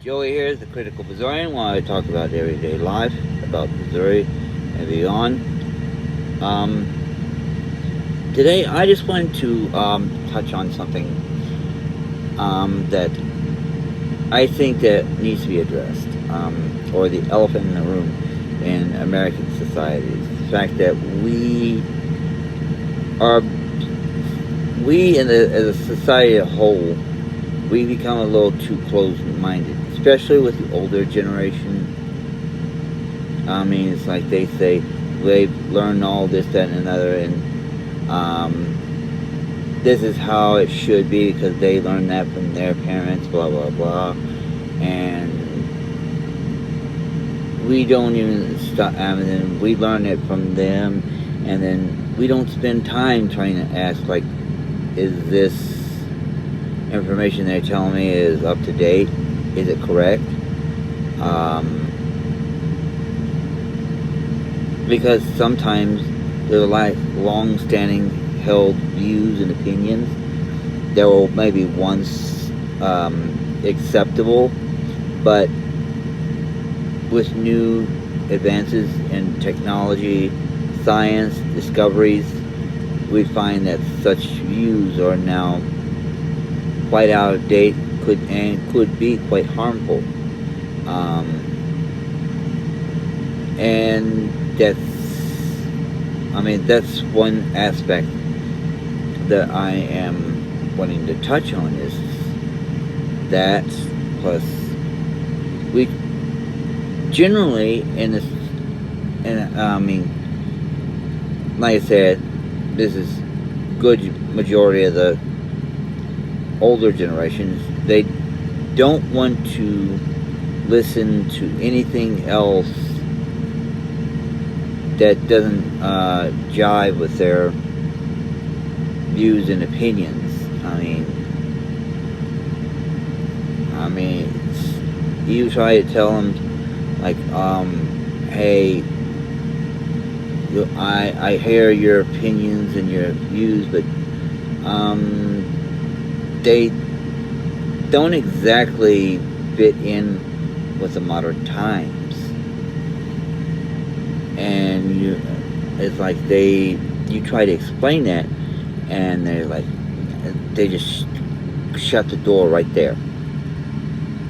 Joey here, the Critical Missourian, while I talk about everyday life, about Missouri and beyond. Um, Today, I just wanted to touch on something that I think that needs to be addressed, or the elephant in the room in American society. The fact that are, as a society as a whole, we become a little too closed-minded, especially with the older generation. I mean, it's like they say they've learned all this, that, and another, and this is how it should be because they learned that from their parents, blah, blah, blah. And we don't even stop, and then we learn it from them, and then we don't spend time trying to ask, like, is this information they're telling me is up to date? Is it correct? Because sometimes there are like long-standing held views and opinions that were maybe once acceptable, but with new advances in technology, science, discoveries, we find that such views are now quite out of date, could be quite harmful. And that's one aspect that I am wanting to touch on, is that. Plus, we generally in this, and like I said, this is good majority of the older generations. They don't want to listen to anything else that doesn't jive with their views and opinions. You try to tell them, like, hey, I hear your opinions and your views, but they don't exactly fit in with the modern times. And it's like you try to explain that, and they just shut the door right there.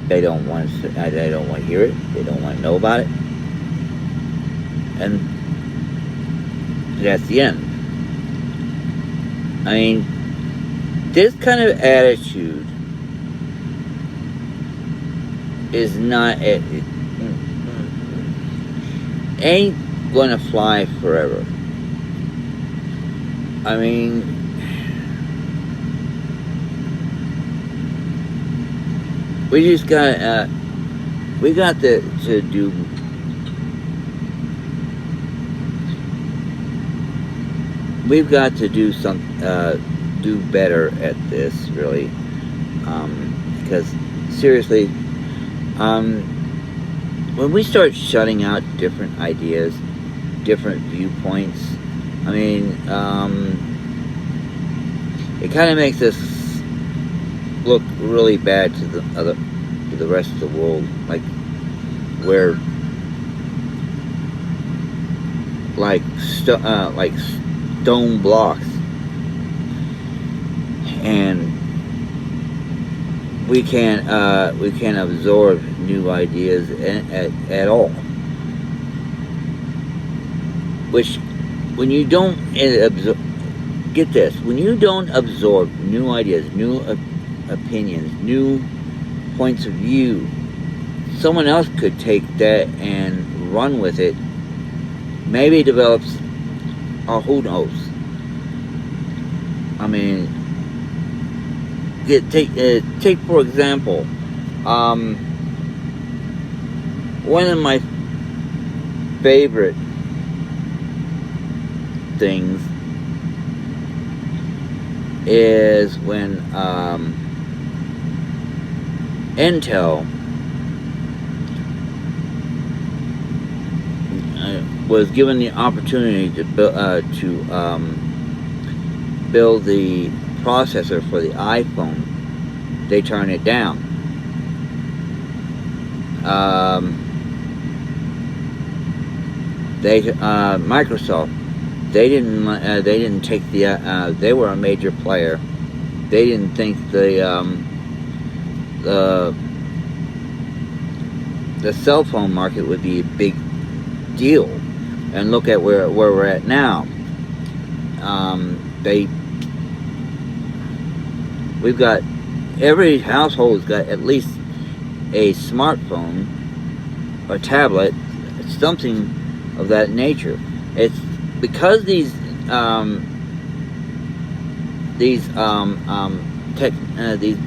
They don't want to hear it. They don't want to know about it, and that's the end. This kind of attitude is not it ain't gonna fly forever. We just got we got to do. We've got to do do better at this, really, because seriously, when we start shutting out different ideas, different viewpoints, it kind of makes us look really bad to the rest of the world, like we're like stone blocks, and we can't absorb new ideas at all. Which, when you don't get this, when you don't absorb new ideas, new opinions, new points of view, someone else could take that and run with it. Maybe develops, or who knows. Take for example, one of my favorite things is when Intel was given the opportunity to build the processor for the iPhone. They turned it down. Um, Microsoft, they didn't take they were a major player. They didn't think the the cell phone market would be a big deal, and look at where we're at now. They we've got every household's got at least a smartphone or tablet, something of that nature. It's because these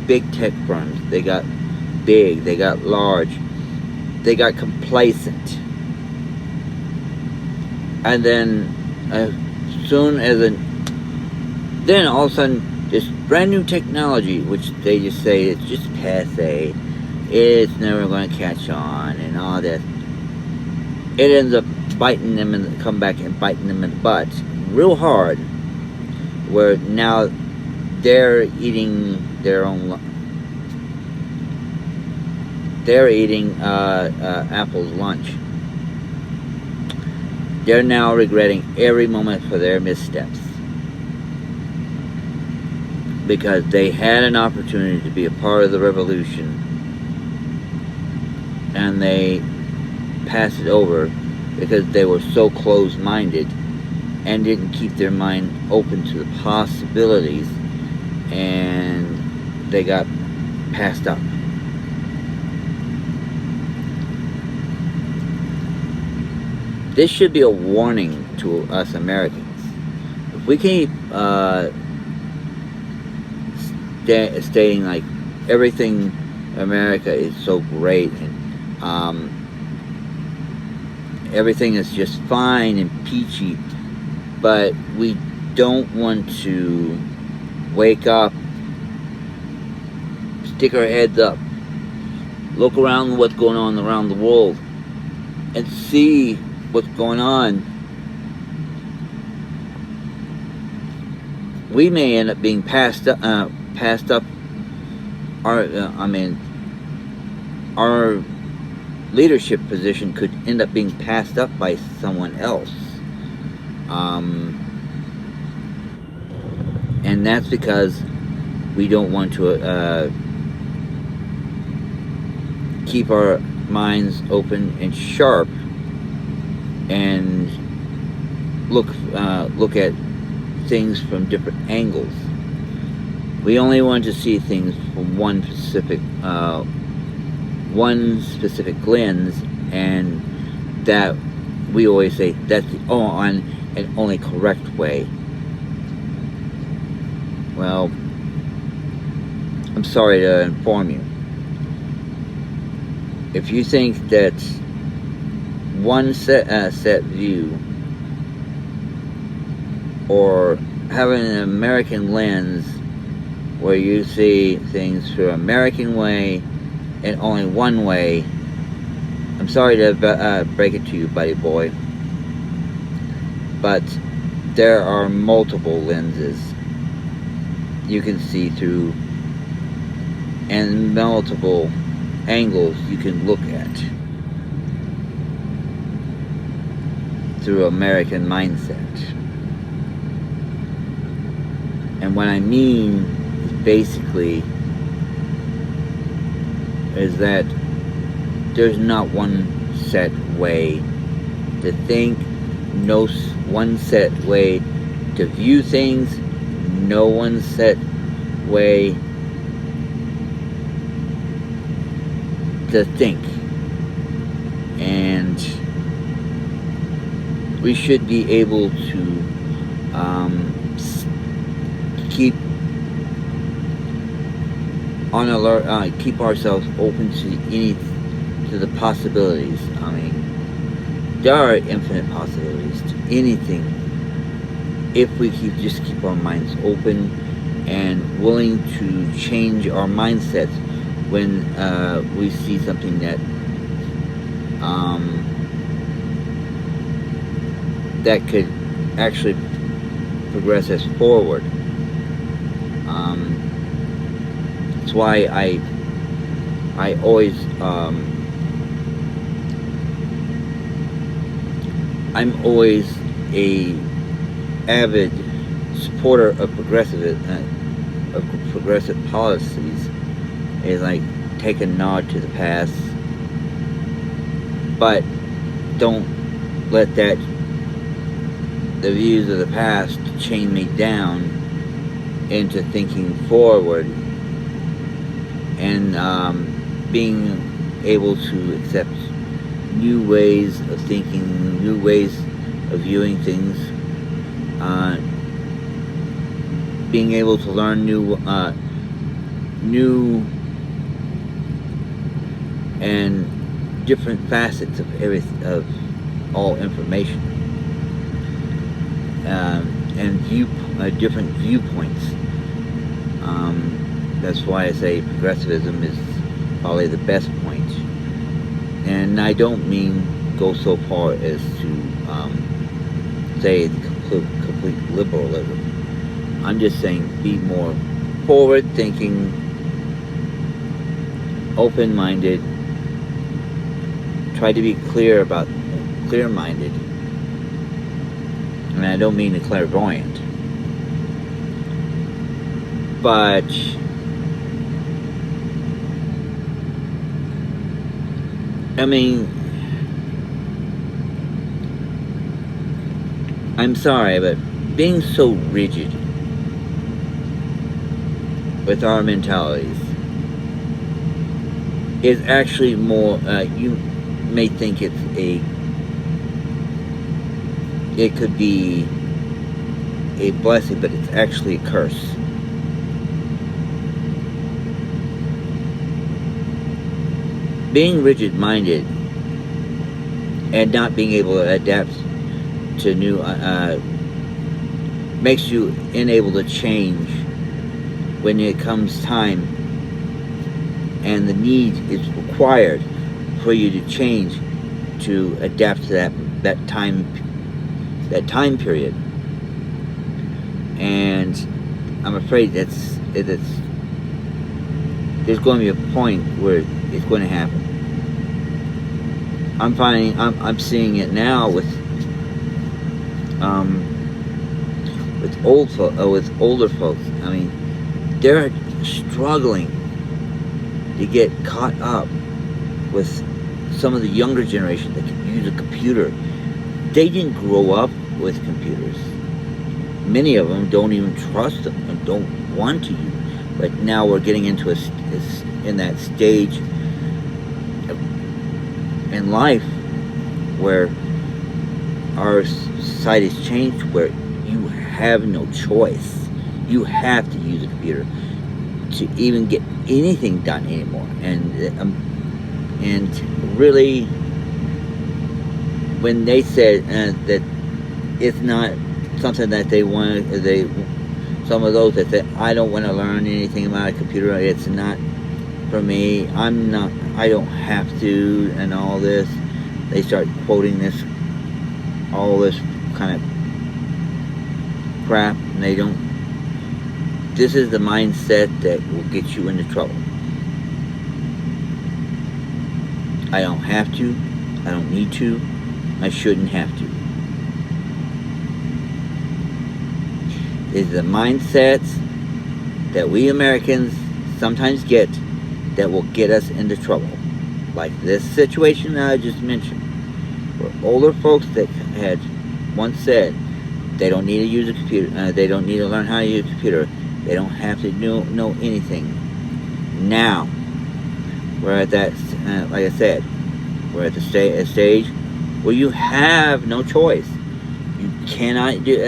big tech firms, they got big, they got large, they got complacent, and then soon as then all of a sudden this brand new technology, which they just say it's just passe, it's never going to catch on, and all that. It ends up biting them and come back and biting them in the butt real hard. Where now they're eating their own. They're eating Apple's lunch. They're now regretting every moment for their missteps, because they had an opportunity to be a part of the revolution, and they passed it over because they were so closed-minded and didn't keep their mind open to the possibilities, and they got passed up. This should be a warning to us Americans. If we keep stating like everything America is so great, and everything is just fine and peachy, but we don't want to wake up, stick our heads up, look around what's going on around the world, and see what's going on. We may end up being passed up. Our leadership position could end up being passed up by someone else. And that's because we don't want to keep our minds open and sharp, and look at things from different angles. We only want to see things from one specific lens, and that we always say that's the and only correct way. Well, I'm sorry to inform you. If you think that one set view, or having an American lens where you see things through an American way and only one way, I'm sorry to break it to you, buddy boy, but there are multiple lenses you can see through, and multiple angles you can look at through American mindset. And what I mean is basically is that there's not one set way to think, no one set way to view things, no one set way to think. And we should be able to keep on alert, keep ourselves open to the possibilities. I mean, there are infinite possibilities to anything if we just keep our minds open and willing to change our mindsets when we see something that that could actually progress us forward. That's why I always I'm always a avid supporter of progressive policies. Is like take a nod to the past, but don't let the views of the past chain me down into thinking forward and being able to accept new ways of thinking, new ways of viewing things, uh, being able to learn new and different facets of all information, and different viewpoints. That's why I say progressivism is probably the best point. And I don't mean go so far as to say complete liberalism. I'm just saying be more forward-thinking, open-minded. Try to be clear-minded. And I don't mean the clairvoyant, but I mean, I'm sorry, but being so rigid with our mentalities is actually more, you may think it could be a blessing, but it's actually a curse. Being rigid-minded and not being able to adapt to new makes you unable to change when it comes time and the need is required for you to change to adapt to that time period. And I'm afraid there's going to be a point where it's going to happen. I'm seeing it now with older folks. I mean, they're struggling to get caught up with some of the younger generation that can use a computer. They didn't grow up with computers. Many of them don't even trust them and don't want to use. But now we're getting into in that stage in life where our society's changed, where you have no choice. You have to use a computer to even get anything done anymore. And really, when they said that it's not something that they want, some of those that said, I don't want to learn anything about a computer, it's not for me, I don't have to, and all this, they start quoting all this kind of crap, and this is the mindset that will get you into trouble. I don't have to, I don't need to, I shouldn't have to. Is the mindsets that we Americans sometimes get that will get us into trouble. Like this situation that I just mentioned, where older folks that had once said they don't need to use a computer, they don't need to learn how to use a computer, they don't have to know anything. Now, we're at that, like I said, we're at the stage where you have no choice. You cannot do,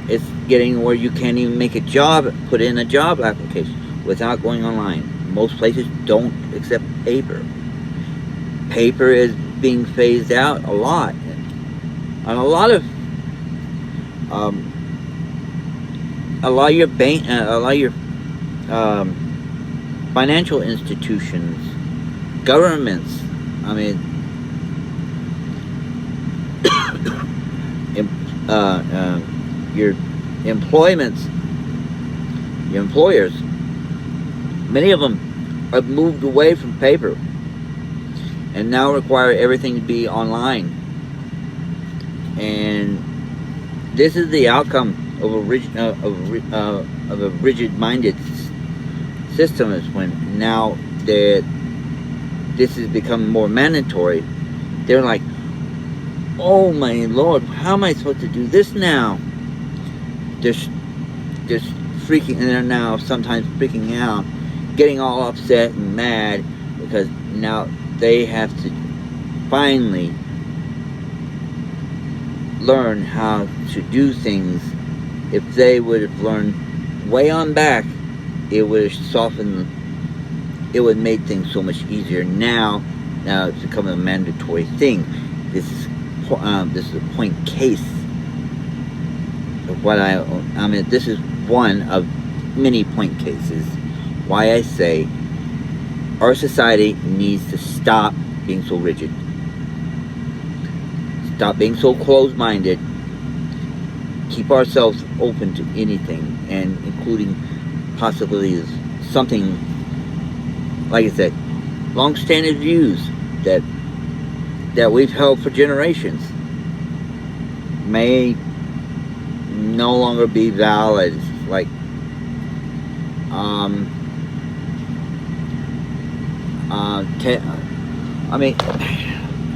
it's getting where you can't even put in a job application without going online. Most places don't accept paper. Paper is being phased out a lot. And a lot of your financial institutions, governments, I mean, your employers, many of them have moved away from paper and now require everything to be online. And this is the outcome of a rigid-minded system. Is when now that this has become more mandatory, they're like, oh my lord, how am I supposed to do this now? They're freaking, and they're now sometimes freaking out, getting all upset and mad because now they have to finally learn how to do things. If they would have learned way on back, it would have softened, it would have made things so much easier. Now it's become a mandatory thing. This is a point case of what I mean, this is one of many point cases why I say our society needs to stop being so rigid. Stop being so closed-minded. Keep ourselves open to anything, and including possibilities. Something, like I said, long-standing views that we've held for generations may no longer be valid. Like,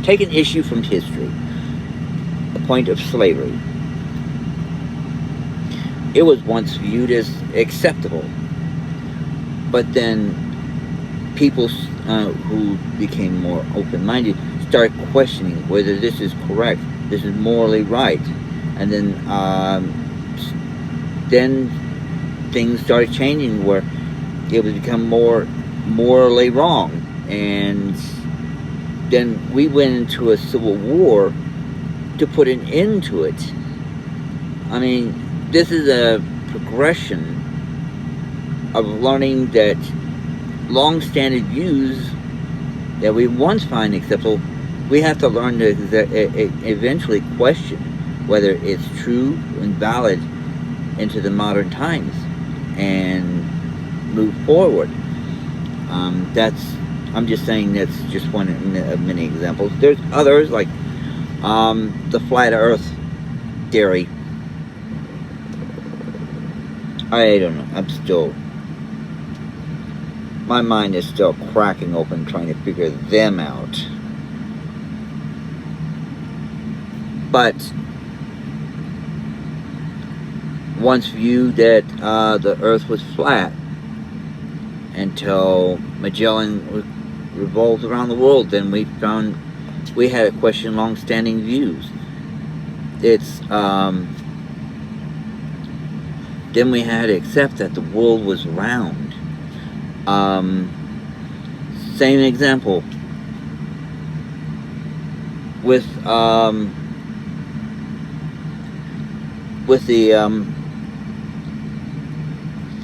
take an issue from history, the point of slavery. It was once viewed as acceptable, but then people who became more open-minded start questioning whether this is correct, this is morally right, and then things started changing where it would become more morally wrong, and then we went into a civil war to put an end to it. I mean, this is a progression of learning that long-standing views that we once find acceptable, we have to learn to eventually question whether it's true and valid into the modern times and move forward. I'm just saying that's just one of many examples. There's others like the flat Earth theory. I don't know. My mind is still cracking open trying to figure them out. But once viewed that the Earth was flat until Magellan revolved around the world, then we found we had to question long-standing views. It's then we had to accept that the world was round. Same example with the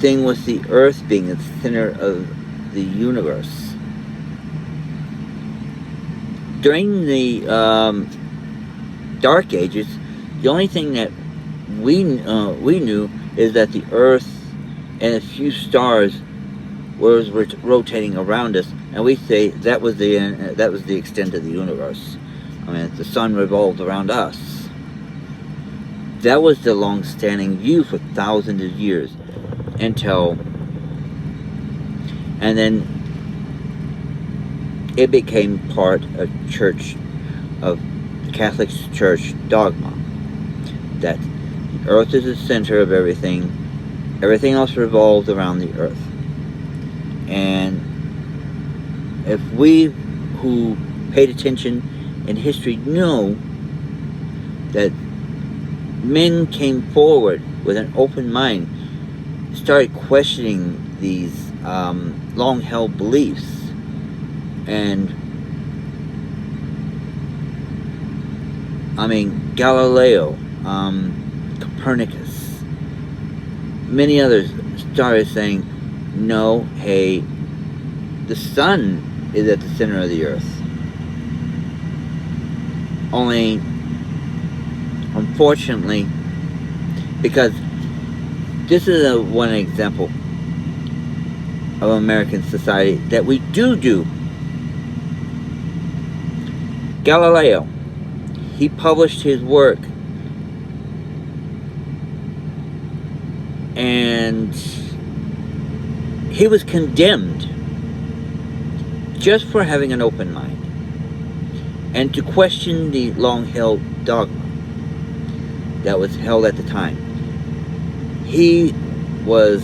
thing with the Earth being the center of the universe. During the Dark Ages, the only thing that we knew is that the Earth and a few stars was rotating around us, and we say that was the extent of the universe. I mean, the sun revolved around us. That was the long-standing view for thousands of years, and then it became part of the Catholic Church dogma that the Earth is the center of everything. Everything else revolves around the Earth. And if we who paid attention in history know that men came forward with an open mind, started questioning these long-held beliefs, and I mean Galileo, Copernicus, many others started saying, no, hey, the sun is at the center of the Earth. Only, unfortunately, because this is one example of American society that we do Galileo, he published his work, and he was condemned just for having an open mind and to question the long-held dogma that was held at the time. He was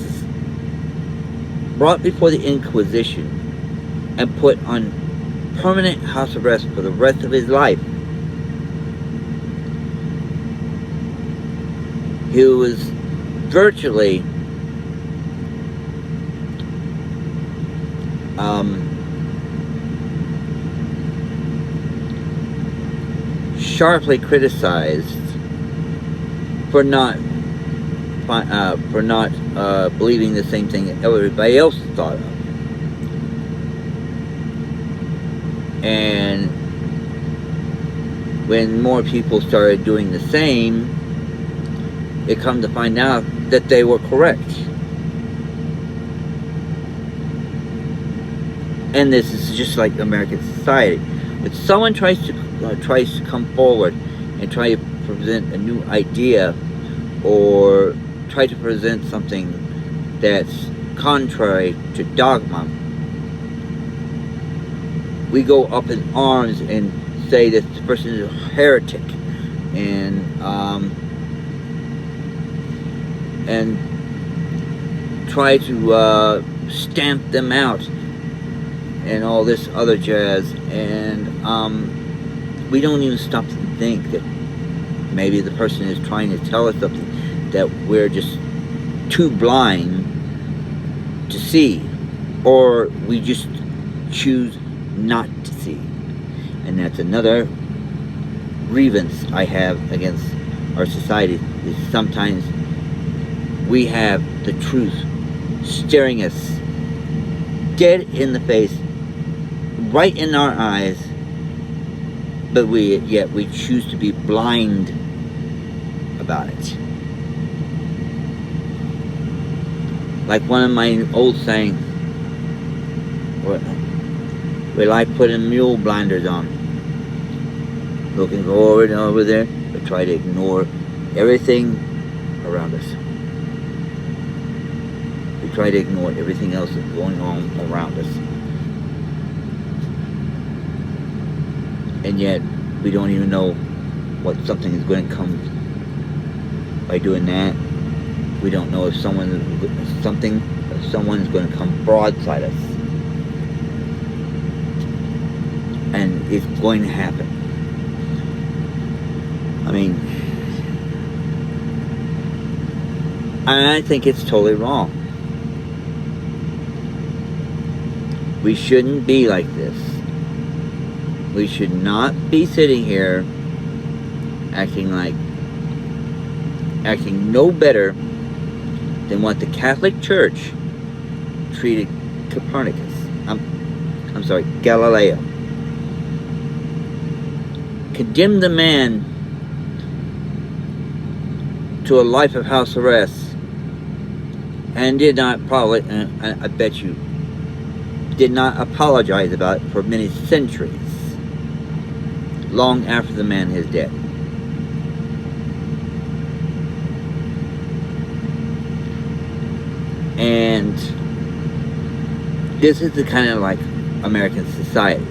brought before the Inquisition and put on permanent house arrest for the rest of his life. He was virtually sharply criticized for not believing the same thing everybody else thought of. And when more people started doing the same, it come to find out that they were correct. And this is just like American society. If someone tries to come forward and try to present a new idea or try to present something that's contrary to dogma, we go up in arms and say that this person is a heretic, and try to stamp them out and all this other jazz. And we don't even stop to think that maybe the person is trying to tell us something that we're just too blind to see, or we just choose not to see. And that's another grievance I have against our society, is sometimes we have the truth staring us dead in the face, right in our eyes, but yet we choose to be blind about it. Like one of my old sayings, we like putting mule blinders on. Looking forward and over there, but try to ignore everything around us. We try to ignore everything else that's going on around us. And yet, we don't even know what something is going to come by doing that. We don't know if someone's going to come broadside us. And it's going to happen. I mean, I think it's totally wrong. We shouldn't be like this. We should not be sitting here acting no better than what the Catholic Church treated Galileo. Condemned the man to a life of house arrest, and did not probably, I bet you, did not apologize about it for many centuries, long after the man is dead. And this is the kind of like American society.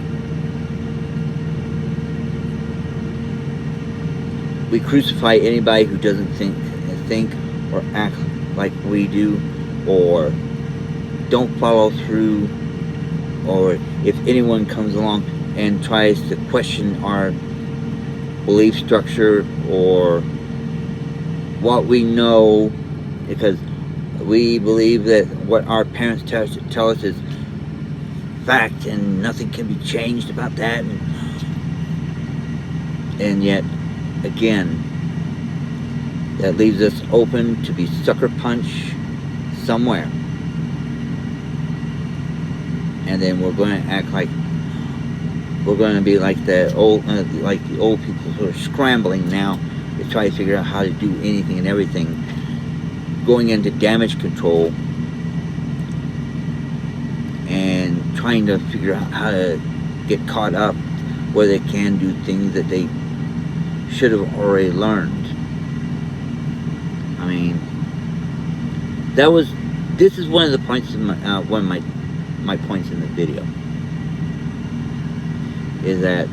We crucify anybody who doesn't think or act like we do, or don't follow through, or if anyone comes along and tries to question our belief structure or what we know, because we believe that what our parents tell us is fact and nothing can be changed about that, and yet again, that leaves us open to be sucker punched somewhere. And then we're going to act like we're going to be like the old people who are scrambling now to try to figure out how to do anything and everything, going into damage control and trying to figure out how to get caught up where they can do things that they should have already learned. I mean, this is one of the points in one of my points in the video, is that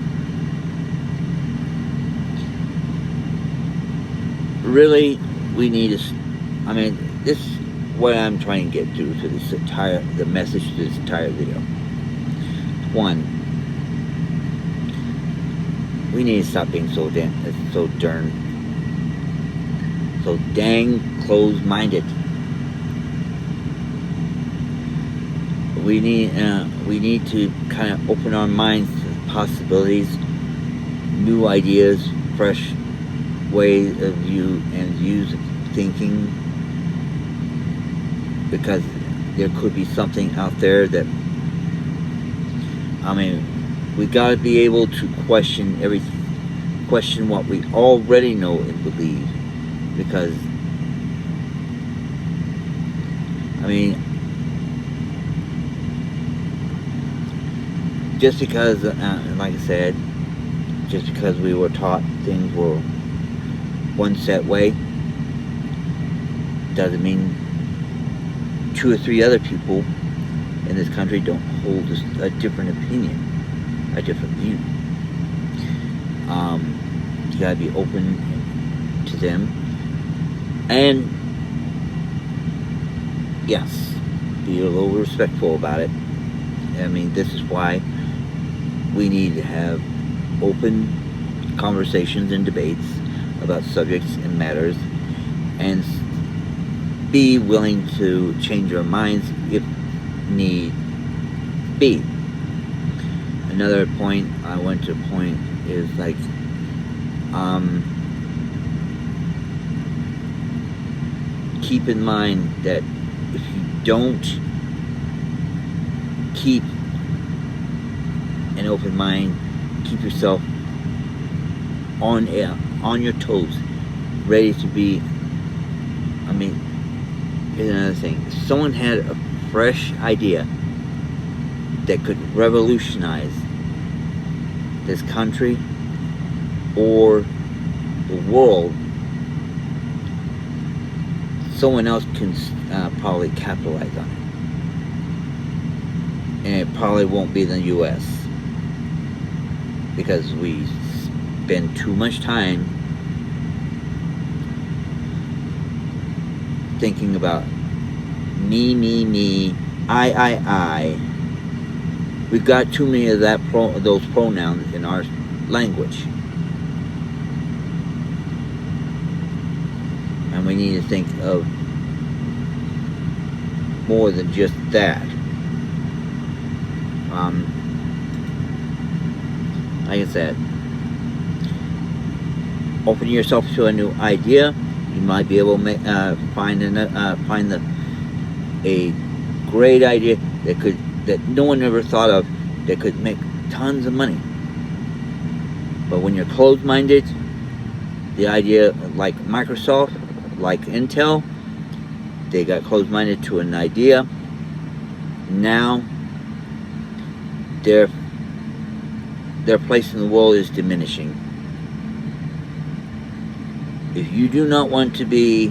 really we need to, I mean, this is what I'm trying to get through to the message to this entire video. One, we need to stop being so dang closed-minded. We need to kind of open our minds to possibilities, new ideas, fresh ways of views of thinking, because there could be something out there that, I mean, we got to be able to question what we already know and believe, because, I mean, just because, like I said, just because we were taught things were one set way, doesn't mean 2 or 3 other people in this country don't hold a different opinion, a different view. You gotta be open to them, and yes, be a little respectful about it. I mean, this is why we need to have open conversations and debates about subjects and matters, and be willing to change our minds if need be. Another point I want to point is, like, keep in mind that if you don't keep an open mind, keep yourself on your toes, ready to be, I mean, here's another thing. If someone had a fresh idea that could revolutionize this country or the world, someone else can probably capitalize on it. And it probably won't be the U.S. because we spend too much time thinking about me, I. We've got too many of those pronouns in our language, and we need to think of more than just that. Like I said, open yourself to a new idea. You might be able to find a great idea that no one ever thought of, that could make tons of money. But when you're closed-minded, the idea, like Microsoft, like Intel, they got closed-minded to an idea. Now their place in the world is diminishing. If you do not want to be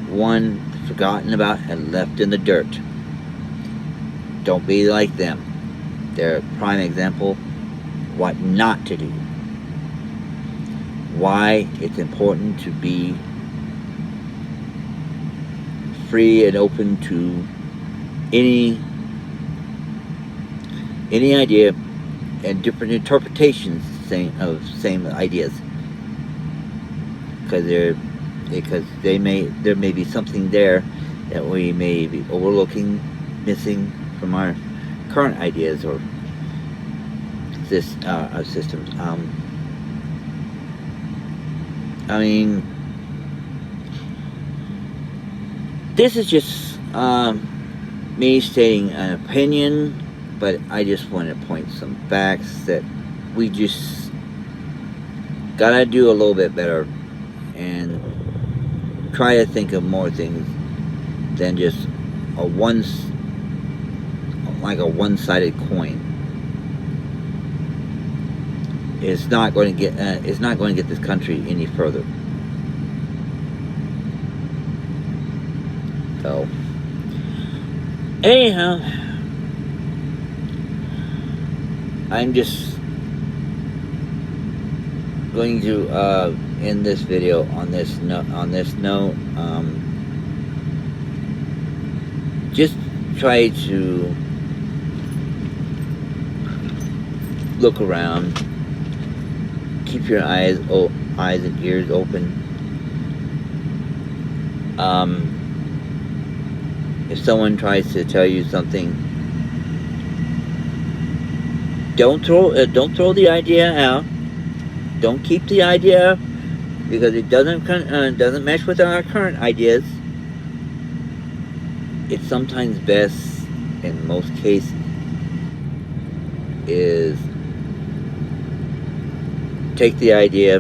one forgotten about and left in the dirt, don't be like them. They're a prime example what not to do. Why it's important to be free and open to any idea and different interpretations of same ideas, because there may be something there that we may be overlooking, missing from our current ideas or our systems. I mean, this is just me stating an opinion, but I just want to point some facts that we just gotta do a little bit better and try to think of more things than just a one-sided coin. is not going to get this country any further. So anyhow, I'm just going to end this video on this note. Just try to look around. Keep your eyes and ears open. If someone tries to tell you something, don't throw the idea out. Don't keep the idea because it doesn't mesh with our current ideas. It's sometimes best, in most cases, is take the idea.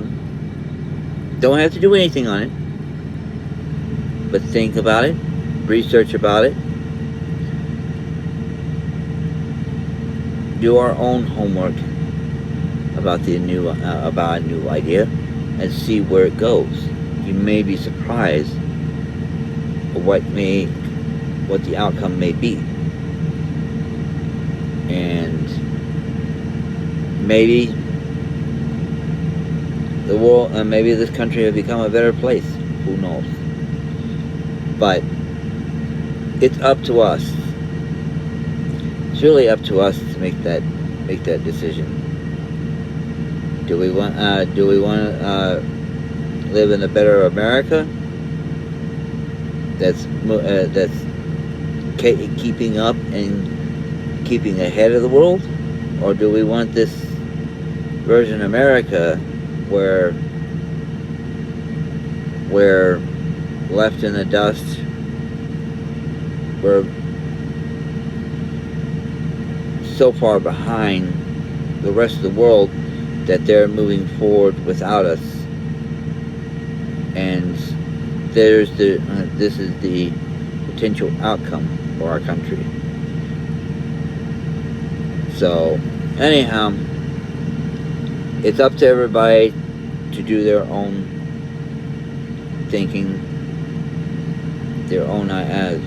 Don't have to do anything on it, but think about it, research about it, do our own homework about a new idea, and see where it goes. You may be surprised at what the outcome may be, and maybe the world, maybe this country will become a better place. Who knows? But it's up to us. It's really up to us to make that decision. Do we want to live in a better America that's keeping up and keeping ahead of the world, or do we want this version of America where we're left in the dust, we're so far behind the rest of the world that they're moving forward without us, and this is the potential outcome for our country. So anyhow, it's up to everybody to do their own thinking, their own eyes,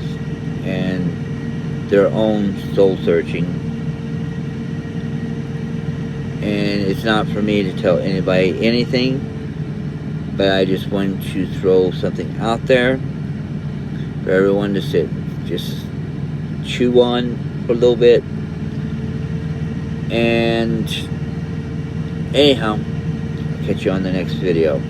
and their own soul searching. And it's not for me to tell anybody anything, but I just want to throw something out there for everyone to just chew on for a little bit. And anyhow, I'll catch you on the next video.